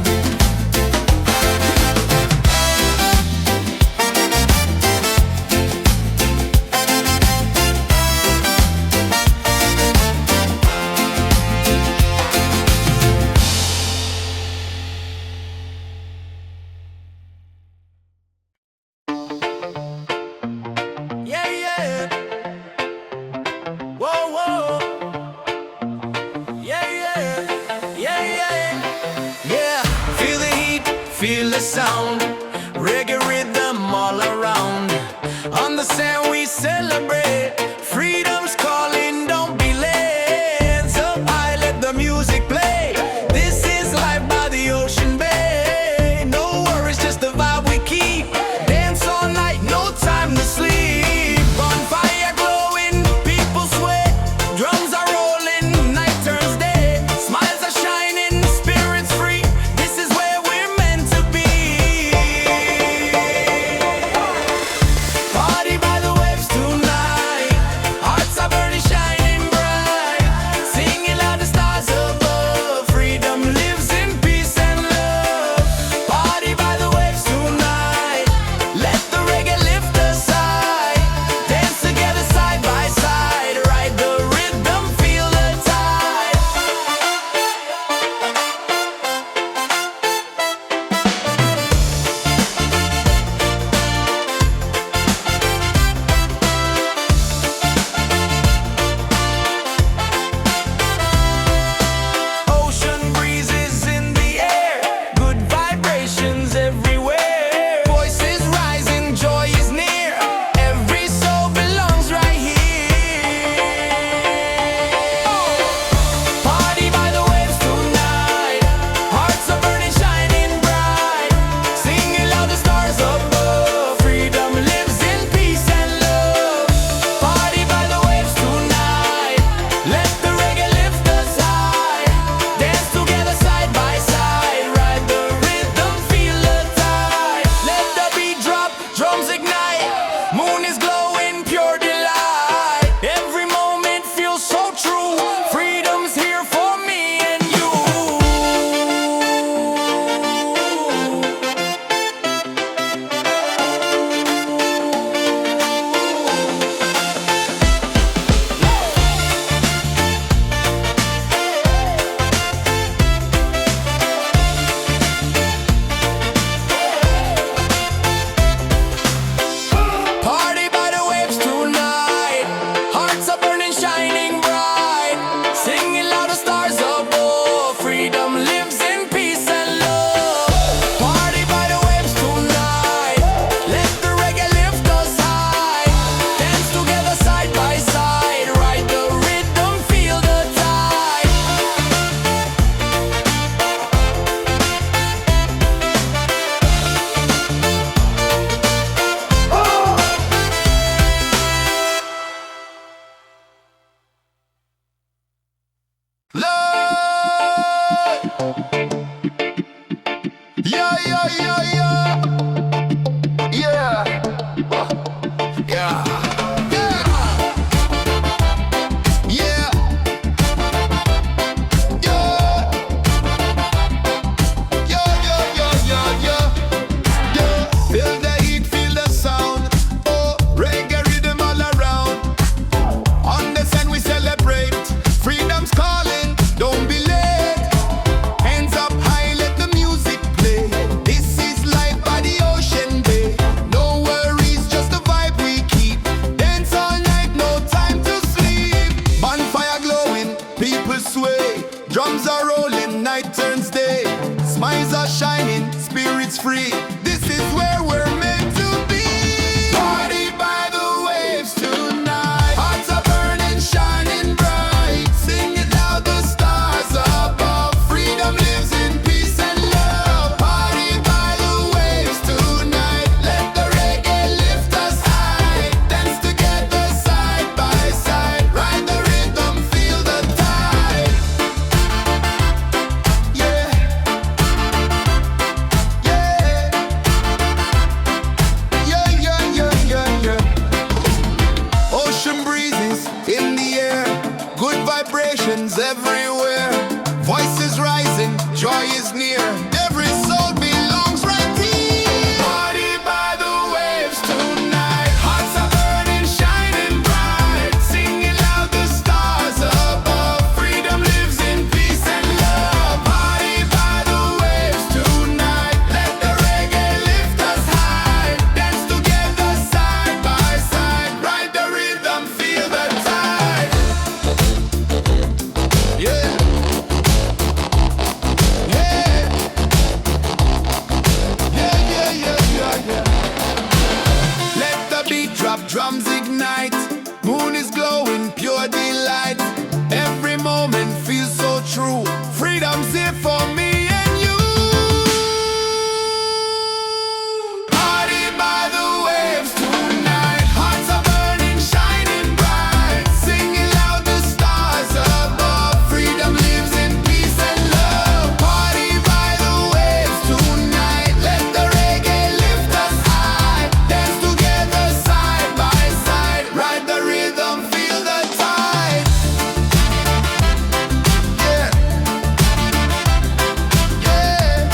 Yeah, yeah. Whoa, whoa. Yeah, yeah. Yeah, yeah. Yeah. Feel the heat, feel the sound. Reggae rhythm all around. On the sand we celebrate. Freedom's calling, don't be late. So I let the music play. This is life by the ocean bay. No worries, just the vibe we keep. Dance all night, no time to sleep. Bonfire glowing, people sweat. Drums are rolling, night turns day. Smiles are shining, spirits free. This is where we're meant to be. Drums are rolling, night turns day. Smiles are shining, spirits free. This is where we're meant to be. Party by the waves tonight. Hearts are burning, shining bright. Sing it loud, the stars above. Freedom lives in peace and love. Party by the waves tonight. Let the reggae lift us high. Dance together side by side. Ride the rhythm, feel the tide. Yeah. Ocean breezes in the air, good vibrations everywhere. Voices rising, joy is near. Every soul belongs right here. Party by the waves tonight. Hearts are burning, shining bright. Singing loud, the stars above. Freedom lives in peace and love. Party by the waves tonight. Let the reggae lift us high. Dance together side by side. Ride the rhythm, feel the tide. Yeah. Let the beat drop, drums ignite. Moon is glowing, pure delight. Every moment feels so true. Freedom's here for me and you. Party by the waves tonight. Hearts are burning, shining bright. Singing loud, the stars above. Freedom lives in peace and love. Party by the waves tonight. Let the reggae lift us high. Dance together side by side. Ride the rhythm, feel the tide. Yeah. Yeah.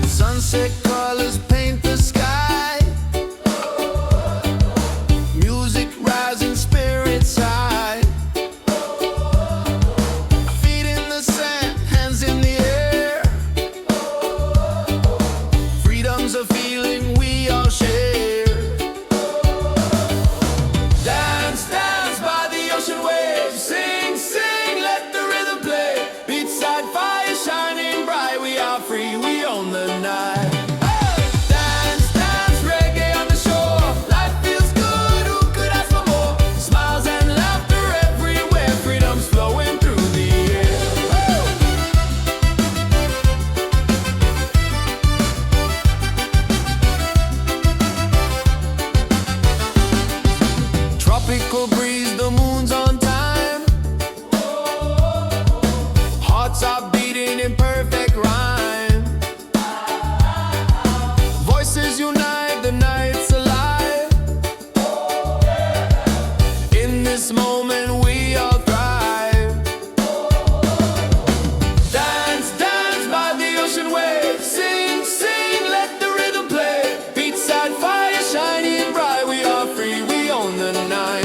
Sunset colors paint the sky. Music rising, spirits high. Feet in the sand, hands in the air. Freedom's a feeling we all share. Dance, dance by the ocean waves. Sing, sing, let the rhythm play. Beachside fire shining bright. We are free, we own the night. Hey! Dance, dance, reggae on the shore. Life feels good, who could ask for more? Smiles and laughter everywhere. Freedom's flowing through the air. Woo! Tropical breeze, the moon's on time. Hearts are beating in perfect rhyme. Voices unite, the night's alive. In this moment we all thrive. Dance, dance by the ocean waves. Sing, sing, let the rhythm play. Beachside fire shining bright. We are free, we own the night.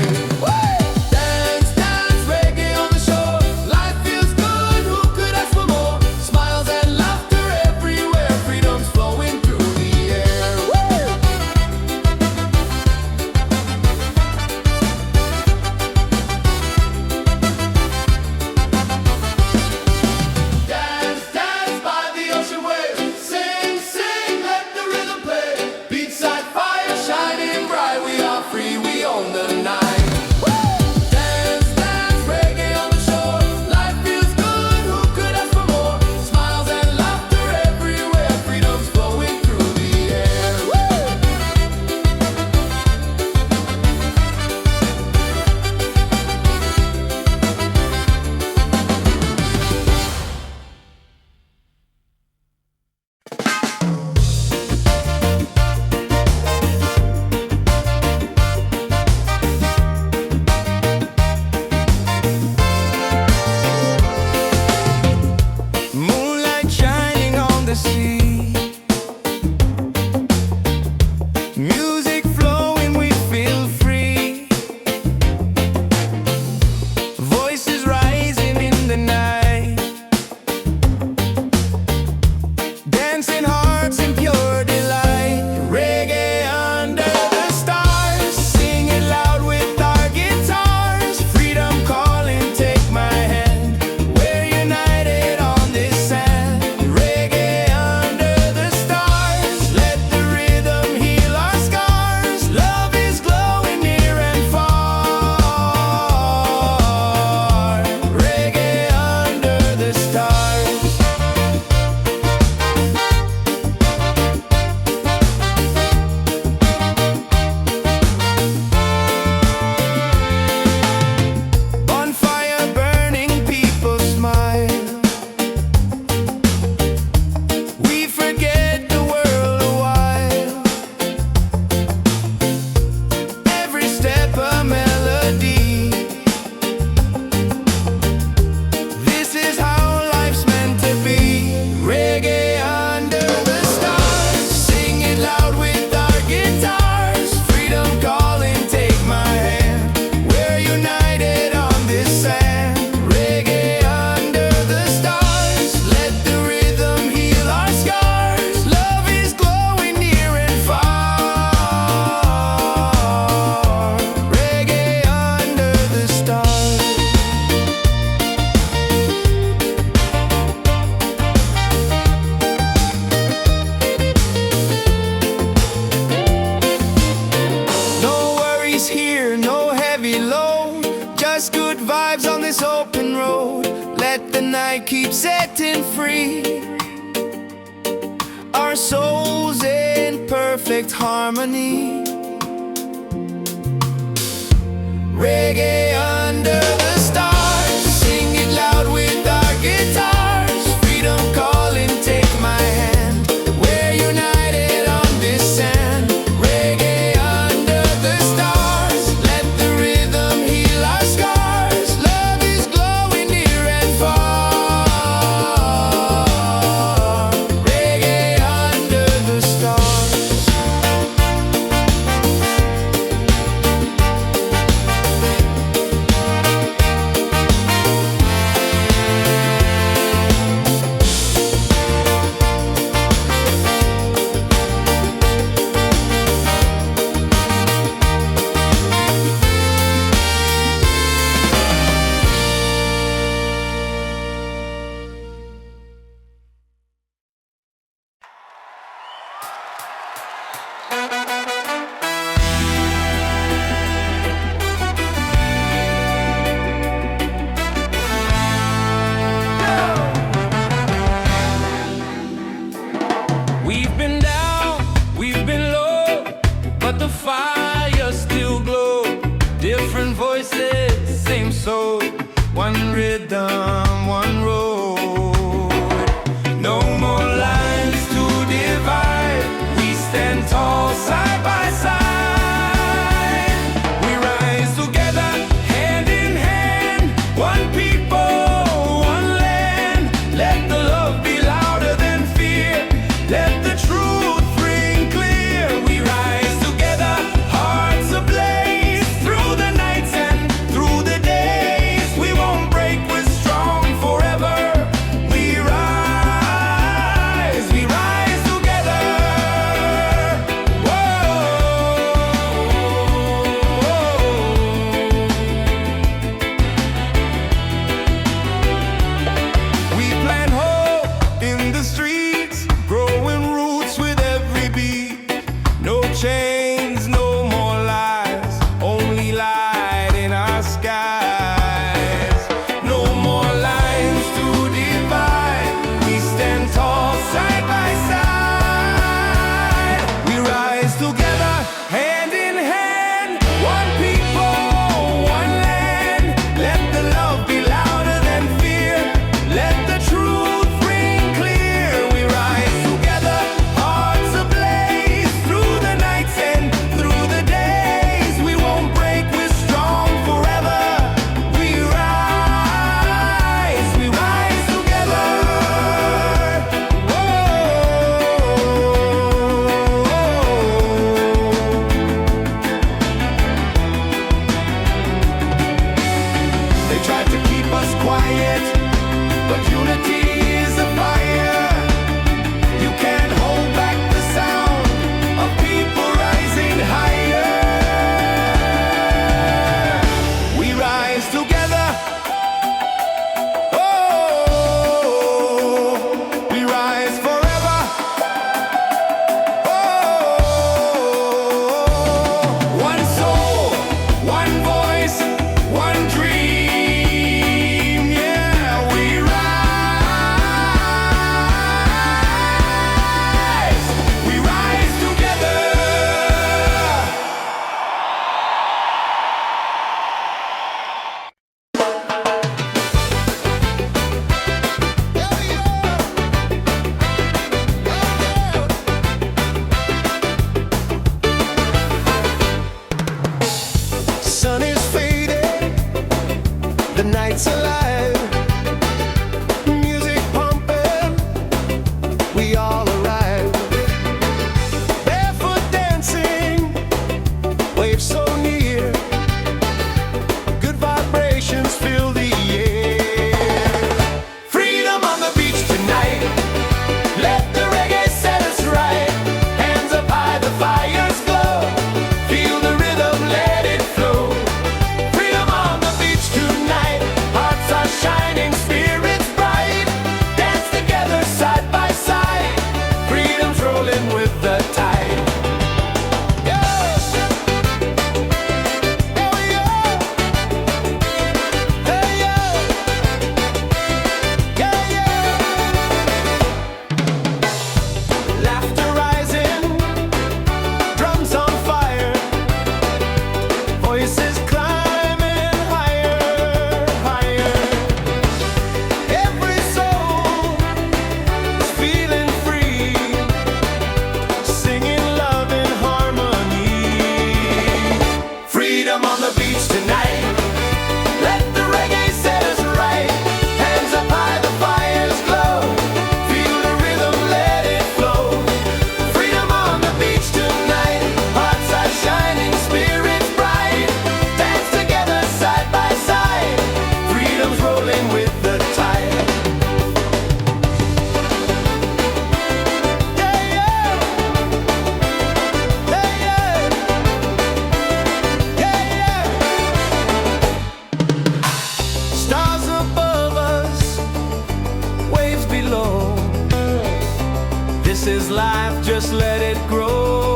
Dance, dance, reggae on the shore. Life feels good, who could ask for more? Smiles night keeps setting free our souls in perfect harmony. Reggae under the stars, sing it loud with our guitars. Freedom calling, take my hand. We're united on this sand. Reggae under the stars, let the rhythm heal our scars. Love is glowing near and far. Reggae under the stars. We've been down, we've been low, but the fire still glows. Different voices, same soul. One rhythm, one road. No more lines to divide. We stand tall side by side. We rise together, hand in hand. One people, one land. Let the love be louder than fear. Let the truth ring clear. We rise together, hearts ablaze. Through the nights and through the days, we won't break, we're strong life, just let it grow.